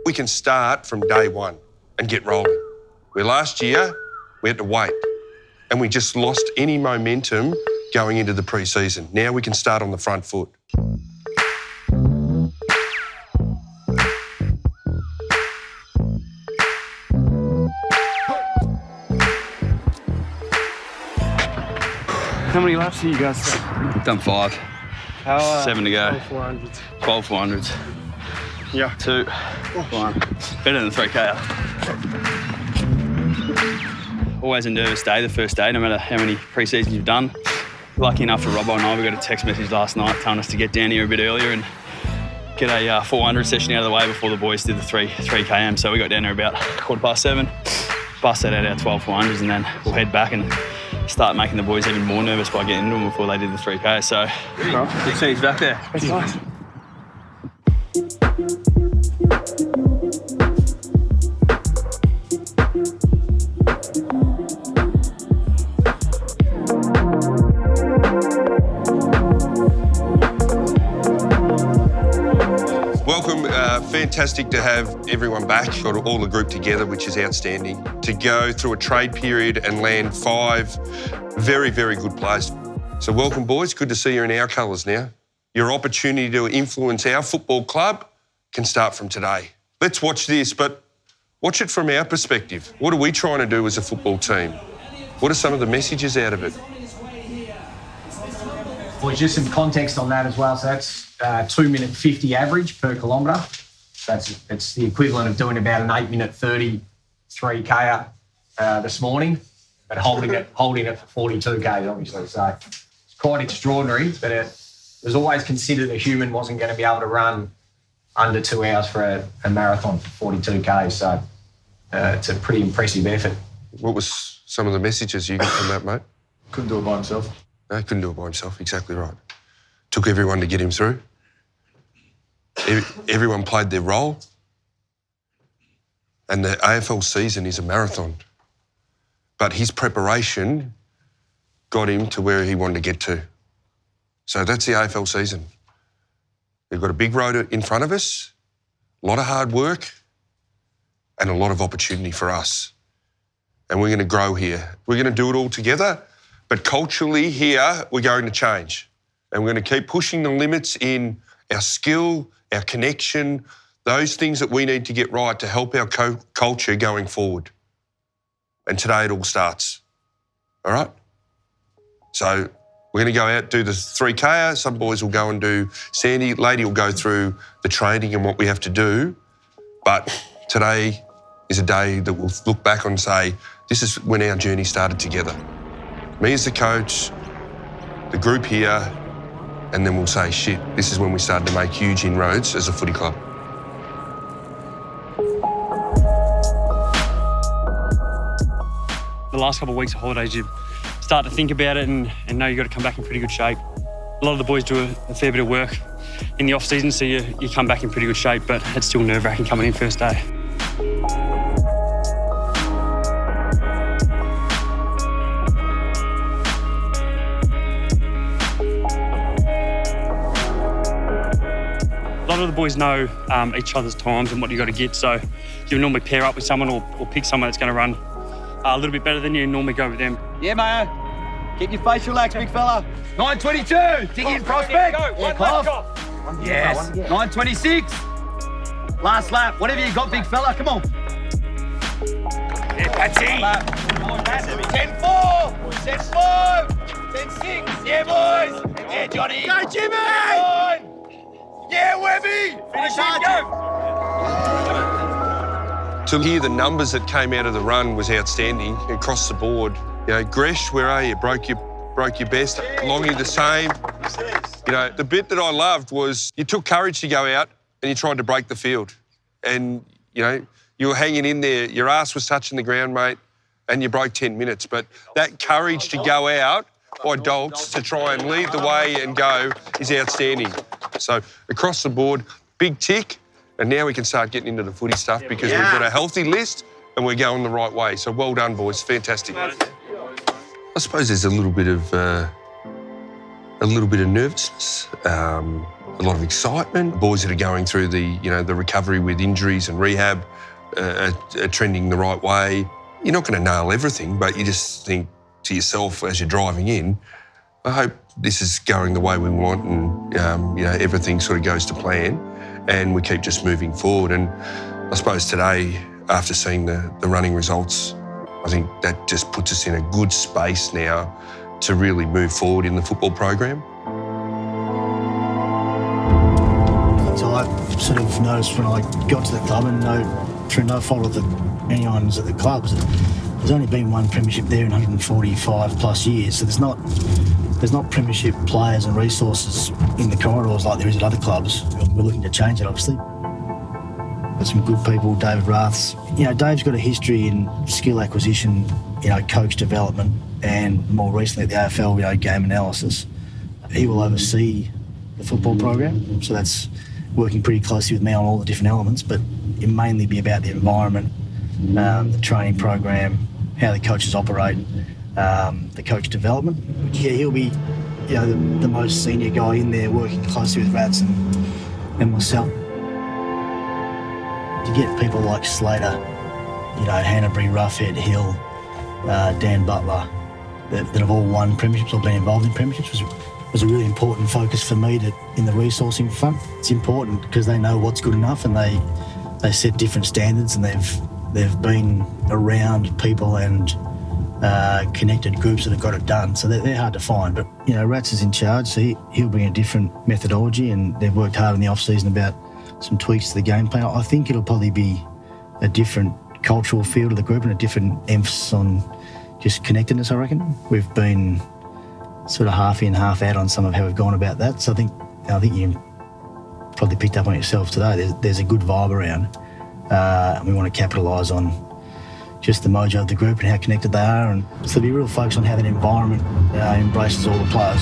We can start from day one and get rolling. Where last year, we had to wait and we just lost any momentum going into the pre-season. Now we can start on the front foot. How many laps have you guys done? We've done 5. How, 7 to go. 400s. 12 400s. Yeah. 2. 1. Better than 3K. Always a nervous day, the first day, no matter how many pre-seasons you've done. Lucky enough for Robbo and I, we got a text message last night telling us to get down here a bit earlier and get a 400 session out of the way before the boys did the 3 km. So we got down there about 7:15, busted out our 12 400s, and then we'll head back and start making the boys even more nervous by getting into them before they did the 3K. So good to see he's back there. That's nice. Welcome, fantastic to have everyone back, got all the group together, which is outstanding. To go through a trade period and land 5 very, very good players. So welcome, boys, good to see you in our colours now. Your opportunity to influence our football club can start from today. Let's watch this, but watch it from our perspective. What are we trying to do as a football team? What are some of the messages out of it? Well, just some context on that as well. So that's 2-minute 50 average per kilometre. It's the equivalent of doing about an 8-minute 30 3K this morning, but holding it for 42K, obviously. So it's quite extraordinary, but it was always considered a human wasn't going to be able to run under 2 hours for a marathon for 42K. So it's a pretty impressive effort. What was some of the messages you got from that, mate? Couldn't do it by himself. No, couldn't do it by himself, exactly right. Took everyone to get him through. Everyone played their role. And the AFL season is a marathon. But his preparation got him to where he wanted to get to. So that's the AFL season. We've got a big road in front of us, a lot of hard work, and a lot of opportunity for us. And we're going to grow here. We're going to do it all together. But culturally here, we're going to change. And we're going to keep pushing the limits in our skill, our connection, those things that we need to get right to help our culture going forward. And today it all starts. All right? So we're going to go out, do the 3K. Some boys will go and do Sandy. Lady will go through the training and what we have to do. But today is a day that we'll look back on and say, this is when our journey started together. Me as the coach, the group here, and then we'll say, shit, this is when we started to make huge inroads as a footy club. The last couple of weeks of holidays, you start to think about it and know you've got to come back in pretty good shape. A lot of the boys do a fair bit of work in the off-season, so you come back in pretty good shape, but it's still nerve-wracking coming in first day. A lot of the boys know each other's times and what you got to get, so you normally pair up with someone or pick someone that's going to run a little bit better than you and normally go with them. Yeah, Mayo. Keep your face relaxed, big fella. 9:22. Dig in, prospect. Yeah, Clough. Yes. 9:26. Last lap. Whatever you got, big fella. Come on. Yeah, Patsy. 10-4. 10-5. 10-6. Yeah, boys. Yeah, Johnny. Go, Jimmy. Yeah, Webby! Finish it, go! To hear the numbers that came out of the run was outstanding across the board. You know, Gresh, where are you? Broke your best. Longy the same. You know, the bit that I loved was you took courage to go out and you tried to break the field. And, you know, you were hanging in there. Your ass was touching the ground, mate, and you broke 10 minutes. But that courage to go out by dolts to try and lead the way and go is outstanding. So across the board, big tick, and now we can start getting into the footy stuff because we've got a healthy list and we're going the right way. So well done, boys. Fantastic. I suppose there's a little bit of a little bit of nervousness, a lot of excitement. Boys that are going through the recovery with injuries and rehab are trending the right way. You're not going to nail everything, but you just think to yourself as you're driving in, I hope this is going the way we want and everything sort of goes to plan and we keep just moving forward. And I suppose today, after seeing the running results, I think that just puts us in a good space now to really move forward in the football program. So I sort of noticed when I got to the club, and through no fault of anyone's at the clubs, there's only been one premiership there in 145 plus years. So there's not premiership players and resources in the corridors like there is at other clubs. We're looking to change it, obviously. Got some good people, David Raths. Dave's got a history in skill acquisition, coach development, and more recently at the AFL, game analysis. He will oversee the football program, so that's working pretty closely with me on all the different elements, but it mainly be about the environment, the training program, how the coaches operate, the coach development. He'll be the most senior guy in there, working closely with Rats and myself. To get people like Slater, Hanbury, Roughhead, Hill, Dan Butler, that have all won premierships or been involved in premierships was a really important focus for me in the resourcing front. It's important because they know what's good enough and they set different standards, and they've been around people and connected groups that have got it done. So they're hard to find. But Rats is in charge, so he'll bring a different methodology, and they've worked hard in the off-season about some tweaks to the game plan. I think it'll probably be a different cultural feel to the group and a different emphasis on just connectedness, I reckon. We've been sort of half in, half out on some of how we've gone about that. So I think you probably picked up on it yourself today. There's a good vibe around, and we want to capitalise on just the mojo of the group and how connected they are. And so there'll be a real focus on how that environment embraces all the players.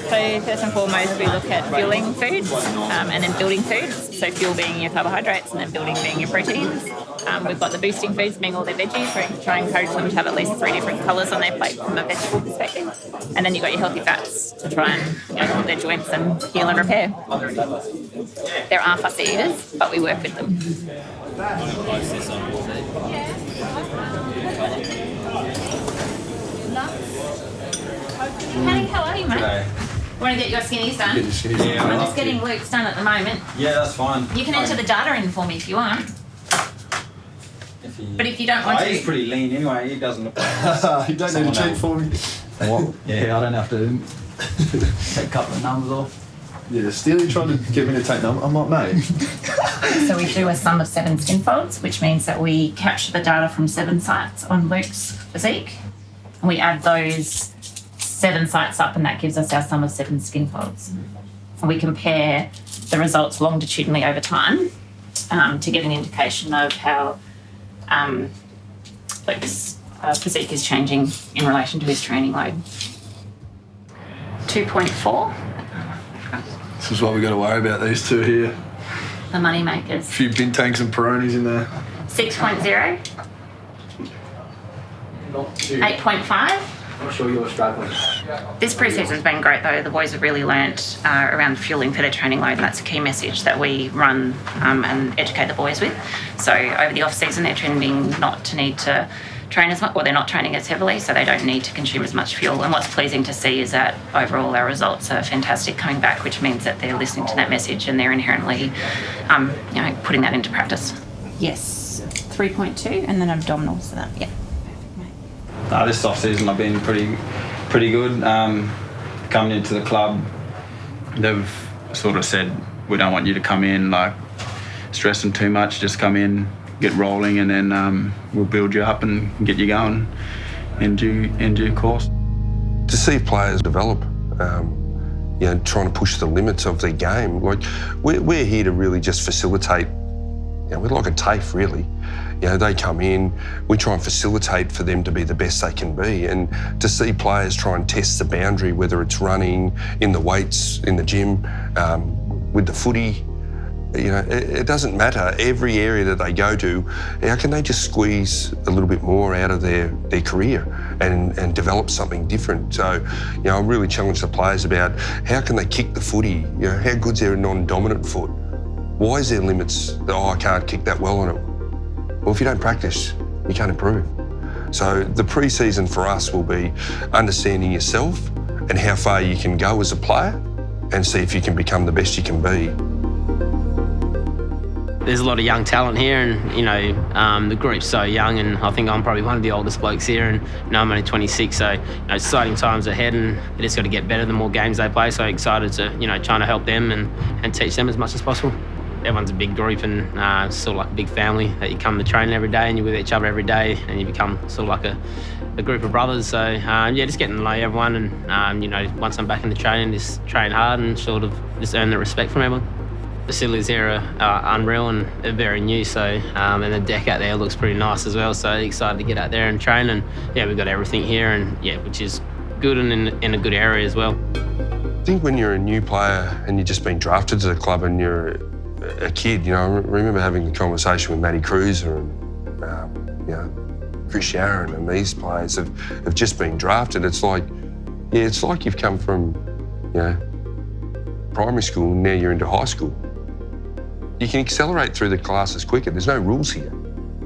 So first and foremost, we look at fueling foods and then building foods. So fuel being your carbohydrates and then building being your proteins. We've got the boosting foods being all their veggies. We try and encourage them to have at least 3 different colours on their plate from a vegetable perspective. And then you've got your healthy fats to try and help their joints and heal and repair. There are fussy eaters, but we work with them. Hey, how are you, mate? Okay. Want to get your skinnies done? Yeah, I'm just getting Luke's done at the moment. Yeah, that's fine. You can enter the data in for me if you want. But if you don't want to... He's pretty lean anyway, he doesn't look like you don't need to cheat for me. What? Yeah, I don't have to take a couple of numbers off. Yeah, Steely trying to get me to take numbers. I'm like, mate. So we do a sum of 7 skin folds, which means that we capture the data from 7 sites on Luke's physique. And we add those 7 sites up, and that gives us our sum of 7 skin folds. And we compare the results longitudinally over time to get an indication of how Luke's physique is changing in relation to his training load. 2.4. This is what we got to worry about, these two here. The money makers. A few Bintangs and Peronis in there. 6.0. 8.5. I'm sure you're struggling. This pre-season's been great though. The boys have really learnt around fueling for their training load, and that's a key message that we run and educate the boys with. So over the off-season, they're trending not to need to train as much, or they're not training as heavily, so they don't need to consume as much fuel. And what's pleasing to see is that overall our results are fantastic coming back, which means that they're listening to that message and they're inherently putting that into practice. Yes, 3.2 and then abdominals for that, yeah. This off-season I've been pretty good. Coming into the club, they've sort of said, we don't want you to come in like stressing too much, just come in, get rolling, and then we'll build you up and get you going in due course. To see players develop, you know, trying to push the limits of their game. Like, we're here to really just facilitate. You know, we're like a TAFE, really. You know, they come in, we try and facilitate for them to be the best they can be. And to see players try and test the boundary, whether it's running, in the weights, in the gym, with the footy, you know, it doesn't matter. Every area that they go to, how can they just squeeze a little bit more out of their career and develop something different? So, you know, I really challenge the players about how can they kick the footy? You know, how good's their non-dominant foot? Why is there limits that, oh, I can't kick that well on it? Well, if you don't practice, you can't improve. So the pre-season for us will be understanding yourself and how far you can go as a player and see if you can become the best you can be. There's a lot of young talent here, and you know, the group's so young, and I think I'm probably one of the oldest blokes here, and you know, I'm only 26, so you know, exciting times ahead, and they just got to get better the more games they play. So excited to, you know, trying to help them and teach them as much as possible. Everyone's a big group, and it's sort of like a big family that you come to train every day, and you're with each other every day, and you become sort of like a group of brothers. So yeah, just getting to know everyone, and you know, once I'm back in the training, just train hard and sort of just earn the respect from everyone. Facilities here are unreal, and they're very new, so and the deck out there looks pretty nice as well, so excited to get out there and train. And yeah, we've got everything here, and yeah, which is good and in a good area as well. I think when you're a new player and you've just been drafted to the club and you're a kid, you know, I remember having a conversation with Matty Cruiser and you know, Chris Sharon, and these players have just been drafted. It's like, yeah, it's like you've come from, you know, primary school and now you're into high school. You can accelerate through the classes quicker. There's no rules here.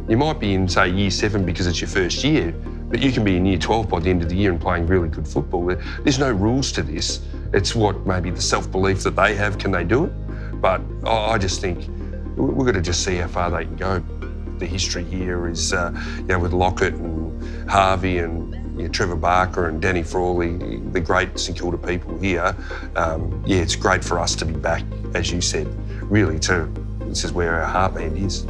You might be in, say, year 7 because it's your first year, but you can be in year 12 by the end of the year and playing really good football. There's no rules to this. It's what maybe the self-belief that they have, can they do it? But I just think we've got to just see how far they can go. The history here is, you know, with Lockett and Harvey and you know, Trevor Barker and Danny Frawley, the great St Kilda people here. Yeah, it's great for us to be back, as you said, really this is where our heartland is.